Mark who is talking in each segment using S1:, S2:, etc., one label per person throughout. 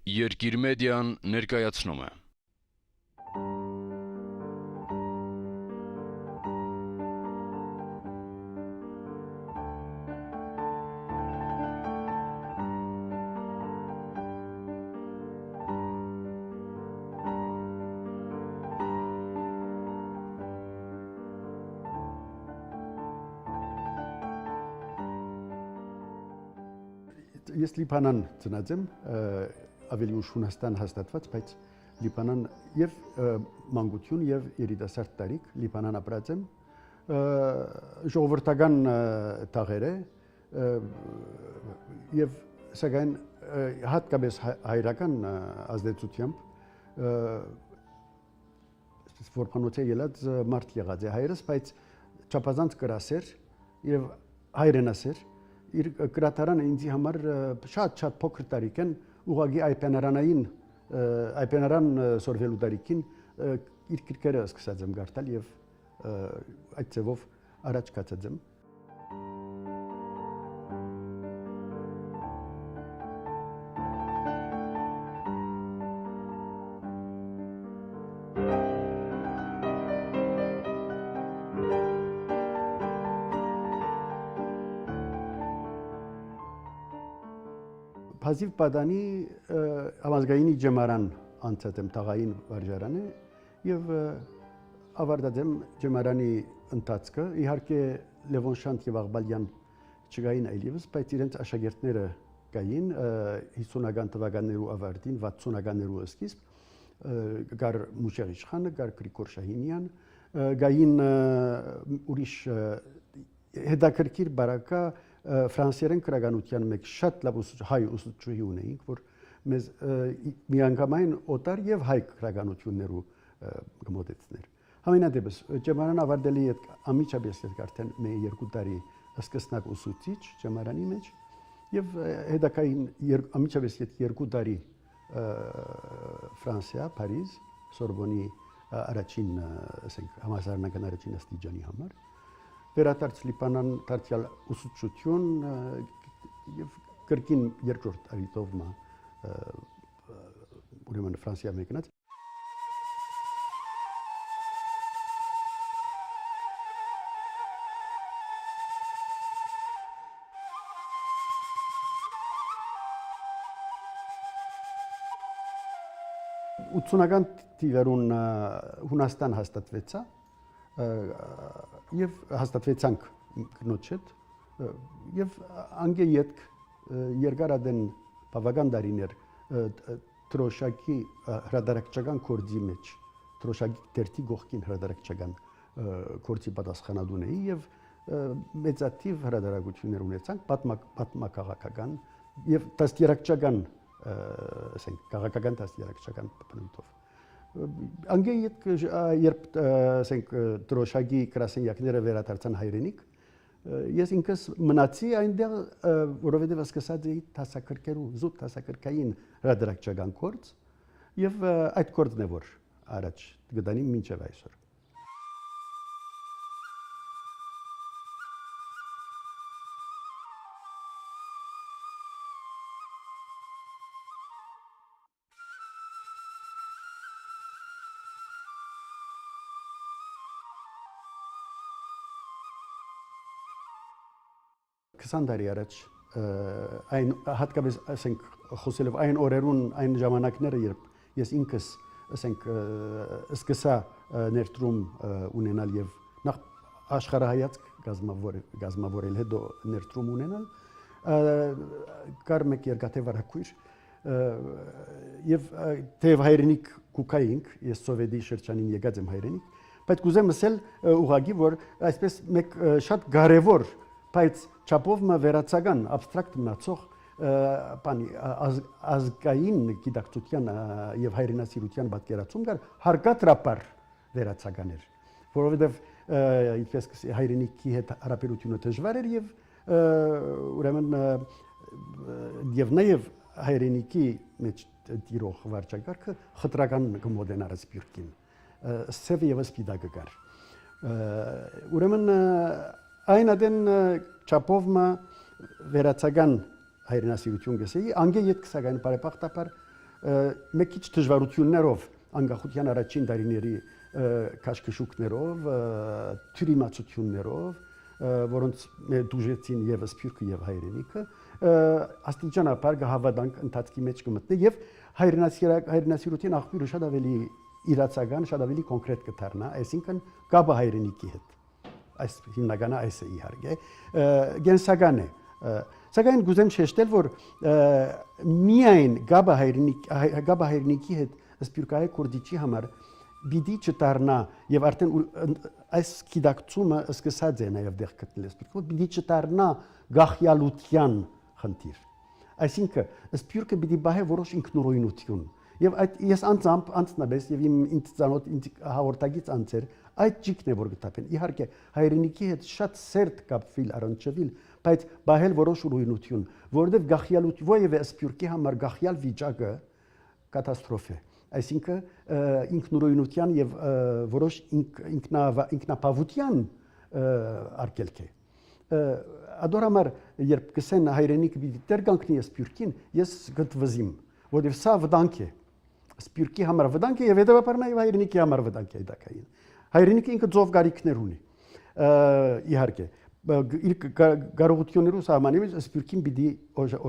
S1: Երկիր մեդիան ներկայացնում է։
S2: Ես Լիբանան ծնած եմ, ավելի ուշ Հունաստան հաստատված, բայց Լիբանան եւ մանկություն եւ երիտասարդ տարիք Լիբանան ապրած եմ, ժողովրդական տաղեր է եւ սակայն հատկապես հայրական ազդեցությամբ որքանոցե ելած մարդ եղած է հայրս, բայց չափազանց կրասեր եւ հայրենասեր իր գրատարանը ինձի համար շատ փոքր տարիքեն ուղղակի այպենարան սորվելու տարիքին իր գրքերը սկսած եմ գարտալ եւ այդ ձևով առաջ կացած եմ։ Փազիվ Պադանի համազգայինի ջեմարան անցած եմ տաղային վարժարանը եւ ավարտած եմ ջեմարանի ընթացքը, իհարկե Լևոն Շանթ եւ Աղբալյան չգային այլևս, բայց իրենց աշակերտները կային 50-ական թվականներու ավարտին, 60-ականներու սկիզբ, գար Մուշեղ Իշխանը, գար Գրիգոր Շահինյան, գային ուրիշ հետաքրքիր բարակա ֆրանսիերեն քրագանության մեկ շատ լավ հայ ուսուցչուհի ունեինք, որ մեզ միանգամայն օտար եւ հայ քրագանություններու գմոտեցներ։ Համենայնդեպս ջեմարան ավարտելի հետ ամիջապես արդեն մի 2 տարի սկսնակ ուսուցիչ ջեմարանի մեջ եւ հետակային ամիջապես 2 տարի Ֆրանսիա, Փարիզ, Սորբոնի առաջին, ասենք, համալսարանական առաջին աստիճանի համար վերադարձ Լիբանան դարձյալ ուսուցչություն եւ կրկին երկրորդ արիտով ուրեմն Ֆրանսիա մեկնած։ Ութսունական թիվերուն Հունաստան հաստատվեցա եւ հաստատվեցանք կնոջ հետ եւ անգե յետք երկարադեն բավական դարիներ Տրոշակի հրադարակչական կորձի մեջ Տրոշակի դերթի գողքին հրադարակչական կորձի պատասխանատուն էի եւ մեծաթիվ հրադարակություններ ունեցանք պատմակաղաքական եւ դաստիարակչական ասենք քաղաքական դաստիարակչական բնույթով անգե երբ ասենք Տրոշակի գրասենյակները վերադարձան հայրենիք ես ինքս մնացի այնտեղ որովհետև սկսած էի դասակրկերու զուտ դասակրկային հրադարակչական կորձ եւ այդ կորձն է որ առաջ գտանի մինչեւ այսօր Քսան տարի առաջ այն հատկապես ասենք խոսելով այն օրերուն այն ժամանակները երբ ես ինքս ասենք սկսա ներդրում ունենալ եւ նախ աշխարհայացք գազմավորել հետո ներդրում ունենալ կար մեկ երկաթե վարակույր եւ թեև հայրենիք կուկայինք ես սովետի շրջանին եկած եմ հայրենիք բայց կուզեմ ասել ուղղակի որ այսպես մեկ շատ կարեւոր բայց չափով վերացական абստրակտ մնացող բանի ազգային գիտակցության եւ հայրենասիրության պատկերացում կար հարկատրապար վերացական էր որովհետեւ ինչպես հայրենիքի հետ հարաբերությունը դժվար էր եւ ուրեմն եւ նաեւ հայրենիքի մեջ տիրող վարչակարգը խտրական կմոդենար սպիրտին սև եւ սպիտակը կար ուրեմն այն adın չափով վերացական հայրենասիրություն գսեի անգե յետ քսական բարեփոխտապար մեկ քիչ դժվարություններով անկախության առաջին տարիների քաշքշուկներով, թյուրիմացություններով, որոնց դուժեցին եւ սփյուռքը եւ հայրենիքը, աստիճանաբար գահավատանք ընթացքի մեջ կմտնի եւ հայրենասիրության աղբյուրը շատ ավելի իրացական, շատ ավելի կոնկրետ կդառնա, այսինքն կապը հայրենիքի հետ։ Այս հիմնականը այս է իհարկե, գենսական է։ Սակայն գուզեմ շեշտել, որ միայն գապը հայրենիքի հետ սփյուռքահայ քուրդիչի համար բիդի չդառնա եւ արդեն այս գիտակցումը սկսած է նաեւ դեղ գտնել սփյուռքը, բիդի չդառնա գախյալության խնդիր։ Այսինքն սփյուռքը պիտի բահե որոշ ինքնուրույնություն եւ այդ ես անձնապես եւ ինձ ծանոթ հաղորդագից անձեր այդ ճիկն է որ գտապեն իհարկե հայրենիքի հետ շատ սերտ կապվել առնչվել բայց բահել որոշ ուրույնություն որովհետեւ գախյալություն ովևէ սփյուռքի համար գախյալ վիճակը կատաստրոֆ է այսինքն ինքնուրույնության եւ որոշ ինքնապահության արգելք է Ադորամար երբ կսեն հայրենիքը պիտի տերգանքնի սփյուռքին ես գտվզիմ որովհետև սա վտանգ է սփյուռքի համար վտանգ է եւ հետեւաբար նաեւ հայրենիքի համար վտանգ է դակային հայրենիքը ինքը ծով գարիքներ ունի իհարկե իր կարողություններով սահմանի մեջ սփյուռքին պիտի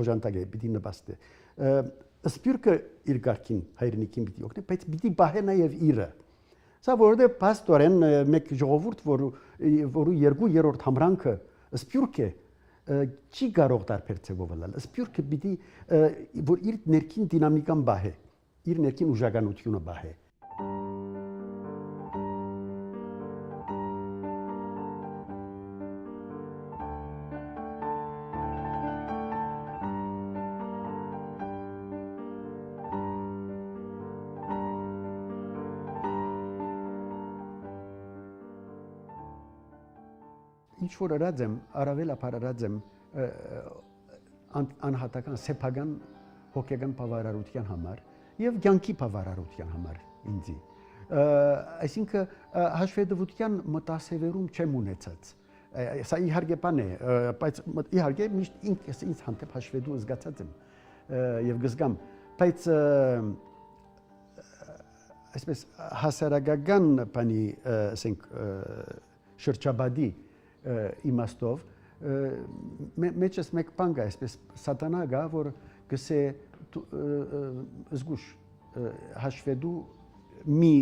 S2: օժանդակ է պիտի նպաստի սփյուռքը իր գարքին հայրենիքին պիտի օգնի բայց պիտի բահե նաեւ իրը սա որովհետև փաստորեն մեկ ժողովուրդ որու 2/3 համրանքը սփյուռք է չի կարող տարբեր ձևով լալ սփյուռքը պիտի որ իր ներքին դինամիկան բահե իր ներքին ուժականությունը բահե ինչ որ արած եմ, առավելապար արած եմ անհատական սեփական հոգեգան բավարարության համար եւ կյանքի բավարարության համար ինձի։ Այսինքն հաշվետվության մտասևերում չեմ ունեցած։ Սա իհարկե բան է, բայց իհարկե միշտ ինձ հանդեպ հաշվետու զգացած եմ եւ գզգամ, բայց այսպես հասարակական բանի, ասենք շրջաբադի իմաստով մեջս մեկ բան կա, այսպես սատանա կա, որ գսե զգուշ հաշվետու մի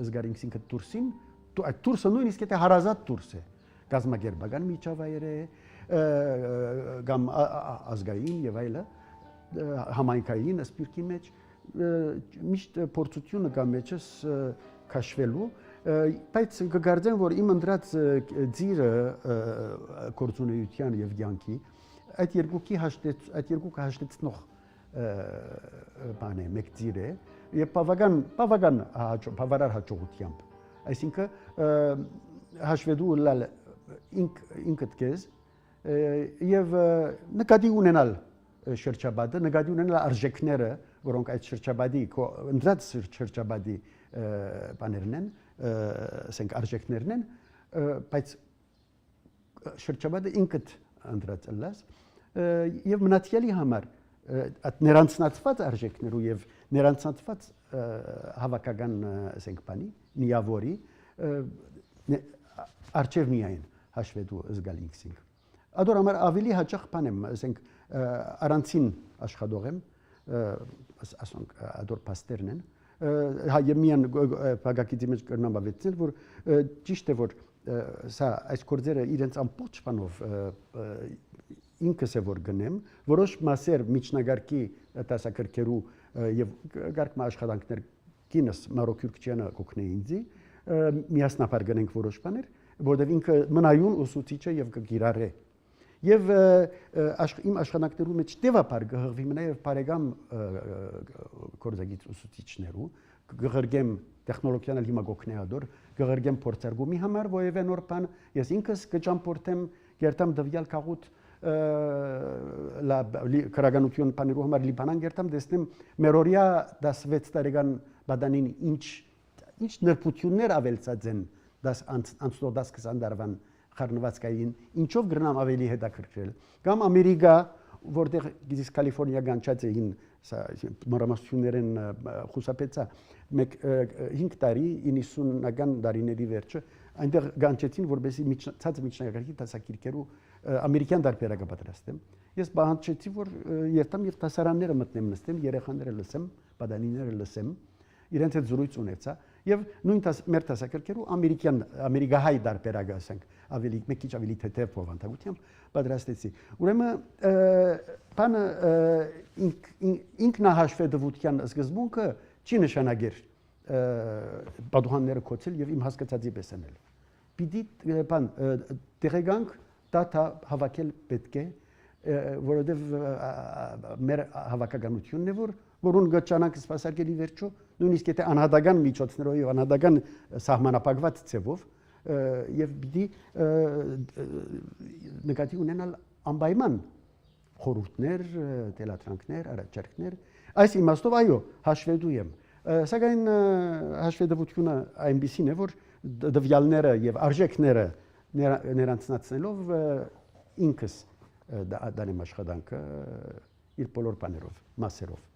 S2: զգարինքսինքը դուրսին, այդ դուրսը նույնիսկ եթե հարազատ դուրս է, գազմագերբական միջավայր է, կամ ազգային եւ այլը, համայնքային սփյուռքի մեջ, միշտ փորձությունը կա մեջս քաշվելու բայց կգարձեմ որ իմ ընդրած ձիրը գործունեության եւ կյանքի այդ երկուքի հաշտեցնող բան է մեկ ձիր է եւ բավական բավարար հաջողությամբ այսինքն հաշվետու լալ ինքդ քեզ եւ նկատի ունենալ շրջաբադը նկատի ունենալ արժեքները որոնք այդ շրջաբադի ընդրած շրջաբադի բաներն են ասենք արժեքներն են բայց շրջաբադը ինքդ ընդրած լաս եւ մնացյալի համար այդ ներանցնացված արժեքներու եւ ներանցնացված հավաքական ասենք բանի միավորի արժև միայն հաշվետու զգալինքսինք ադոր համար ավելի հաճախ բան եմ ասենք առանցին աշխատող եմ ասենք ադոր պաստերն են եւ միան բագակիցի մեջ կրնամ ավեցնել որ ճիշտ է որ սա այս կորձերը իրենց ամբողջ բանով ինքս է որ գնեմ որոշ մասեր միջնագարկի դասակարգերու եւ գարկմա աշխատանքներ կինս Մարոկյուրքչյանը կօգնի ինձի միասնապար գնենք որոշ բաներ որովհետեւ ինքը մնայուն ուսուցիչ է եւ կգիրառե եւ իմ աշխատանքներու մեջ դեպաբար գհղվի նաեւ բարեկամ կորզագից ուսուցիչներու գղրգեմ տեխնոլոգիան հիմա գոքնեադոր գղրգեմ փորձարկումի համար որևէ նոր բան ես ինքս կճամփորդեմ գերտամ դվյալ քաղուտ քրագանություն բաներու համար լիբանան գերտամ դեսնեմ մերորիա 16 տարեկան բադանին ինչ նրբություններ ավելցած են անցնող 10-20 տարվան խառնվածքային ինչով գրնամ ավելի հետաքրքրել կամ ամերիկա որտեղ գիտես Կալիֆոռնիա գանչած էին սա մարամասություններն խուսափեցա 5 տարի 90-ական դարիների վերջը այնտեղ գանչեցին որպեսզի ցած միջնակարգի դասակիրքերու ամերիկյան դարբերակը պատրաստեմ ես բանջեցի որ երթամ եւ դասարանները մտնեմ նստեմ երեխաները լսեմ բադանիները լսեմ իրենց հետ զրույց ունեցա եւ նույն մեր դասակիրքերու ամերիկահայ դարբերակը ասենք ավելի մեկ քիչ ավելի թեթև փոխանցությամբ պատրաստեցի ուրեմն բանը ինքնահաշվետվության սկզբունքը չի նշանակեր պատուհանները կոչել եւ իմ հասկացածի պես անել պիտի բան տեղեկանք դատա հավաքել պետք է որովհետեւ մեր հավաքականությունն է որուն գճանակ սպասարկելի վերջո նույնիսկ եթե անհատական միջոցներով եւ անհատական սահմանապակված ձևով եւ պիտի նկատի ունենալ անպայման խորհուրդներ, դելատրանքներ, առաջարկներ այս իմաստով այո հաշվետու եմ սակայն հաշվետվությունը այնպեսին է որ դվյալները եւ արժեքները ներանցնացնելով ինքս դանեմ աշխատանքը իր բոլոր բաներով մասերով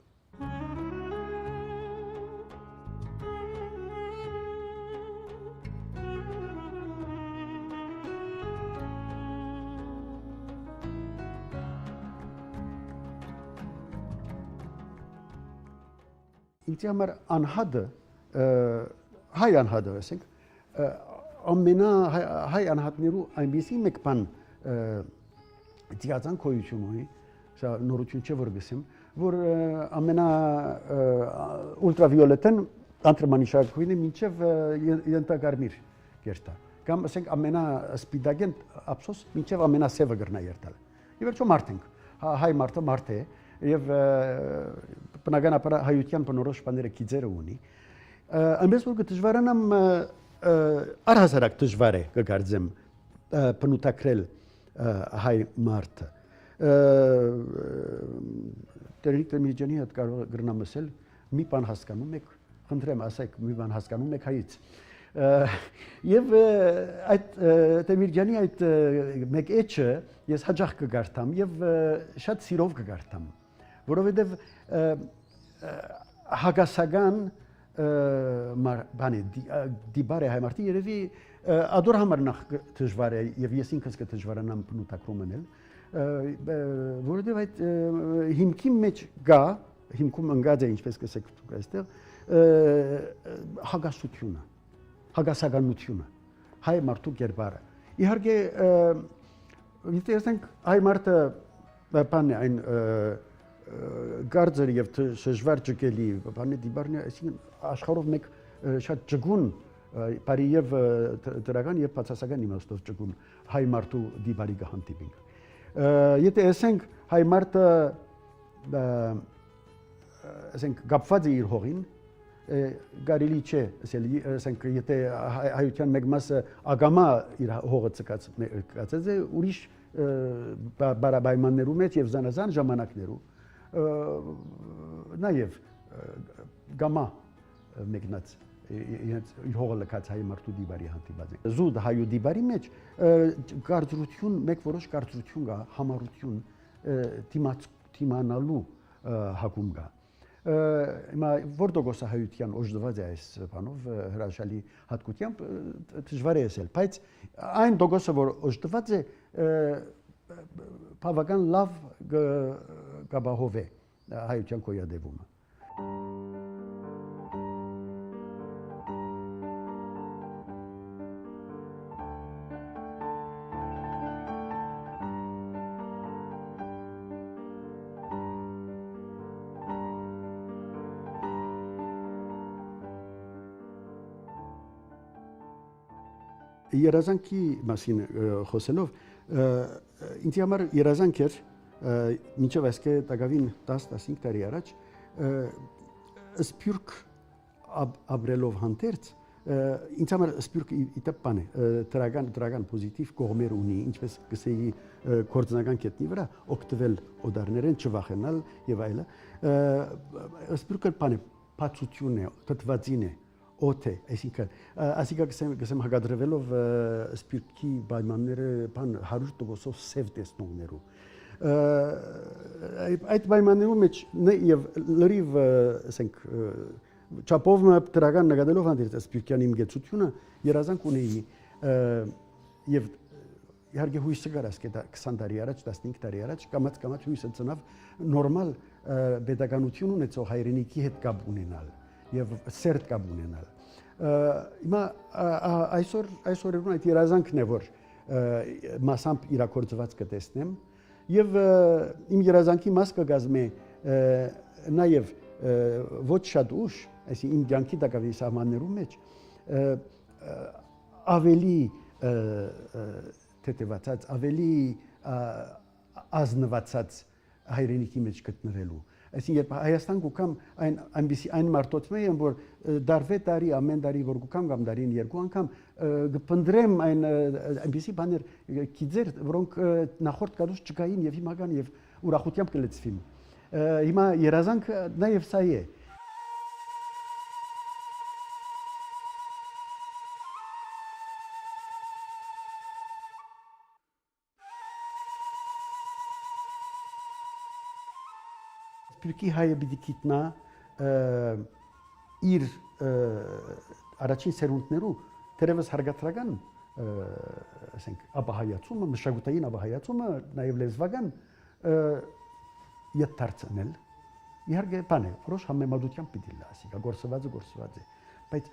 S2: ինձ համար անհատը հայ անհատը ասենք ամենա հայ անհատներու այնպեսի մեկ բան դիածան կոյություն ունի սա նորություն չէ որ գսեմ որ ամենա ուլտրավիոլետն անտրմանիշակույն է մինչև ենթակարմիր կերտա կամ ասենք ամենա սպիտակեն ափսոս մինչև ամենա սևը գրնա երտալ ի վերջո մարդ ենք հայ մարդը մարդ է եւ բնականաբար հայության բնորոշ բաները գիծերը ունի այնպես որ դժվարանամ առհասարակ դժվար է կգարձեմ բնութագրել հայ մարդը Տերիկ Տեմիջյանի հետ կարող գրնամ ասել մի բան հասկանում եք խնդրեմ ասեք մի բան հասկանում եք հայից եւ այդ Տեմիջյանի այդ մեկ էջը ես հաջող կգարտամ եւ շատ սիրով կգարտամ որովհետեւ հագասական բանի դիբարը հայ մարդի երևի ադոր համար նախ դժվար է եւ ես ինքս կդժվարանամ բնութագրում անել որովհետեւ այդ հիմքի մեջ գա հիմքում ընկած է ինչպես կսեք դուք այստեղ հագասությունը հագասականությունը հայ մարդու կերպարը իհարկե եթե ասենք հայ մարդը բանը այն գարձեր եւ շժվար ճկելի բանը դիբարն է այսինքն աշխարհով մեկ շատ ճգուն բարի եւ դրական եւ բացասական իմաստով ճգուն հայ մարդու դիբարի կհանդիպենք եթե ասենք հայ մարդը ասենք կապված է իր հողին կարելի չէ ասենք եթե հայության մեկ մասը ագամա իր հողը ցկած է ուրիշ բարաբայմաններու մեջ եւ զանազան ժամանակներու նաեւ գամա մեկնած իր հողը լքած հայ մարդու դիբարի հանդիպած է զուտ հայու դիբարի մեջ կարծրություն մեկ որոշ կարծրություն կա համառություն դիմանալու հակում կա հիմա որ դոգոսը հայության օժտված է այս բանով հրաշալի հատկությամբ դժվար է ասել բայց այն դոգոսը որ օժտված է բավական լավ կապահով է հայության կոյադևումը երազանքի մասին խոսելով ինձ համար երազանք էր մինչև այսքե տակավին 10-15 տարի առաջ սպյուրք ապրելով հանդերձ ինձ համար սպյուրքը իդեպ բան է դրական պոզիտիվ կողմեր ունի ինչպես կսեի գործնական կետնի վրա օգտվել օդարներեն չվախենալ եւ այլը սպյուրքը բան է բացություն է թթվածին է օդ է այսինքն ասիկա գսեմ հագադրվելով սպյուրքի պայմանները բան 100%-ով սև տեսնողներու այդ պայմաններում մեջ եւ լրիվ ասենք չափով դրական նկատելով հանդերձ Սպիրկյանի գեցությունը երազանք ունեի եւ իհարկե հույսը կար ասկե 20 տարի առաջ 15 տարի առաջ կամաց հույսը ծնավ նորմալ pedagogiություն ունեցող հայրենիքի հետ կապ ունենալ եւ սերտ կապ ունենալ հիմա այսօր այդ երազանքն է որ մասամբ իրակորձված կտեսնեմ եւ իմ երազանքի մաս կգազմի նաեւ ոչ շատ ուշ այսինքն իմ կյանքի տակավի սահմաններում մեջ ավելի թեթևացած ավելի ազնվացած հայրենիքի մեջ գտնվելու այսինքն երբ Հայաստան գուքամ այն մարդոցն եմ որ դարվե տարի ամեն տարի որ գուքամ կամ դարին երկու անգամ գփնդրեմ այնպիսի բաներ գիծեր որոնք նախորդ կadus չկային եւ հիմա կան եւ ուրախությամբ կլցվին հիմա երազանքը նաեւ սա է Սպիրկի հայը պիտի գիտնա իր առաջին սերունդներու դերևս հարգադրական ասենք ապահայացումը մշակութային ապահայացումը նաև լեզվական յետարցնել իհարկե բան է որոշ համեմատությամբ պիտի լա ասիկա գործված է բայց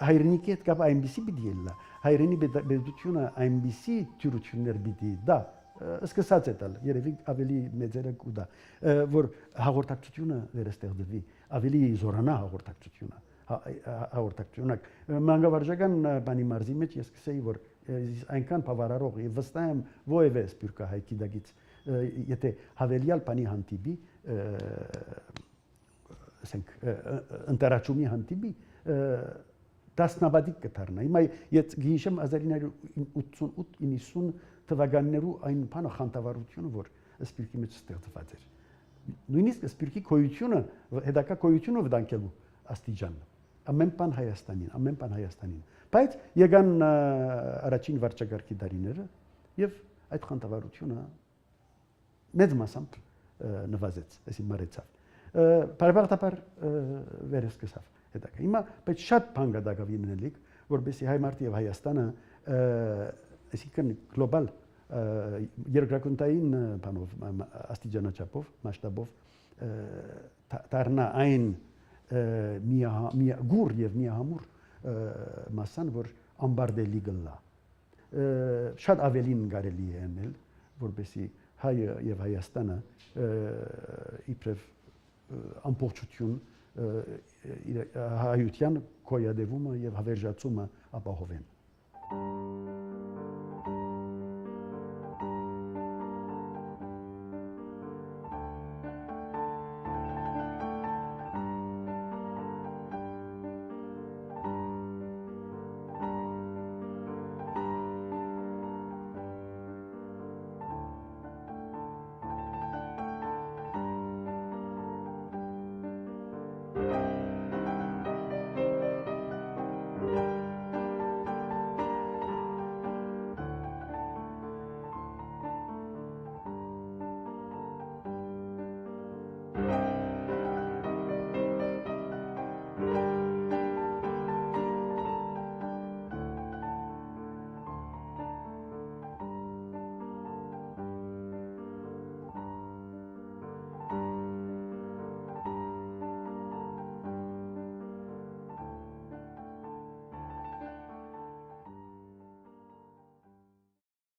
S2: հայրենիքի հետ կապ այնպիսի պիտի լա հայրենի բեդությունը այնպիսի թյուրություններ պիտի դա սկսած է տալ երևի ավելի մեծերը կուտա որ հաղորդակցությունը վերստեղծվի ավելի զորանա հաղորդակցությունը մանկավարժական բանի մարզի մեջ ես կսեի որ այնքան բավարարող եւ վստահ եմ ովևէ սպիրկա հայ գիտագից եթե հավելյալ բանի հանդիպի ասենք ընտարաճումի հանդիպի դասնաբադիկ կդառնա հիմա ես գիշեմ 1988-90 թվականներու այն բանը խանդավառությունը որ սպիրկի մեջ ստեղծված էր նույնիսկ սպիրկի քոյությունը հետակա քոյությունը վտանգելու աստիճան ամեն բան Հայաստանին բայց եկան առաջին վարչագահի դարիները եւ այդ խանդավառությունը մեծ մասամբ նվազեց այսին մարեցավ բարբարտաբար վերսկսավ հետակա հիմա բայց շատ բան կդակավի նելիք որբեսի հայ մարդը եւ Հայաստանը այսինքն գլոբալ երկրակունտային բանով աստիճանաչափով մասշտաբով դառնա այն միագուր եւ միահամուր մասան որ ամբարդելի գլա շատ ավելին կարելի է անել որբեսի հայը եւ Հայաստանը իբրև ամբողջություն հայության կոյադևումը եւ հավերժացումը ապահովեն